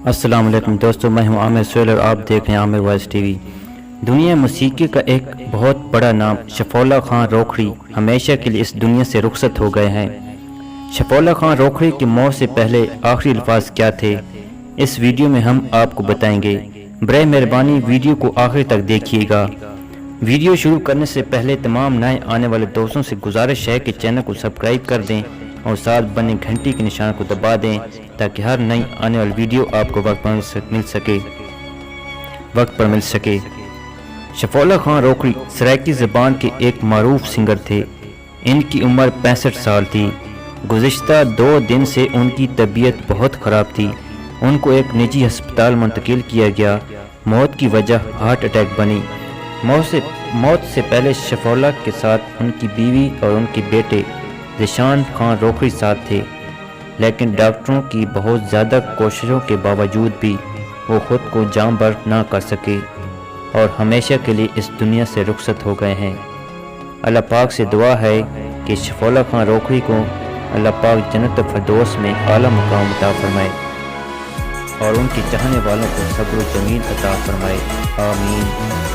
السلام علیکم دوستو، میں ہوں عامر سہیل اور آپ دیکھ رہے ہیں عامر وائس ٹی وی۔ دنیا موسیقی کا ایک بہت بڑا نام شفیع خان روکھڑی ہمیشہ کے لیے اس دنیا سے رخصت ہو گئے ہیں۔ شفیع خان روکھڑی کی موت سے پہلے آخری الفاظ کیا تھے، اس ویڈیو میں ہم آپ کو بتائیں گے۔ برائے مہربانی ویڈیو کو آخر تک دیکھیے گا۔ ویڈیو شروع کرنے سے پہلے تمام نئے آنے والے دوستوں سے گزارش ہے کہ چینل کو سبسکرائب کر دیں اور ساتھ بنے گھنٹی کے نشان کو دبا دیں تاکہ ہر نئی آنے والی ویڈیو آپ کو وقت پر مل سکے۔ شفیع خان روکھڑی سرائیکی زبان کے ایک معروف سنگر تھے۔ ان کی عمر 65 سال تھی۔ گزشتہ 2 دن سے ان کی طبیعت بہت خراب تھی۔ ان کو ایک نجی ہسپتال منتقل کیا گیا۔ موت کی وجہ ہارٹ اٹیک بنی۔ موت سے پہلے شفیع کے ساتھ ان کی بیوی اور ان کے بیٹے ذیشان خان روکھڑی ساتھ تھے، لیکن ڈاکٹروں کی بہت زیادہ کوششوں کے باوجود بھی وہ خود کو جاں بر نہ کر سکے اور ہمیشہ کے لیے اس دنیا سے رخصت ہو گئے ہیں۔ اللہ پاک سے دعا ہے کہ شفیع خان روکھڑی کو اللہ پاک جنت الفردوس میں اعلیٰ مقام عطا فرمائے اور ان کے چاہنے والوں کو صبر و جمیل عطا فرمائے، آمین۔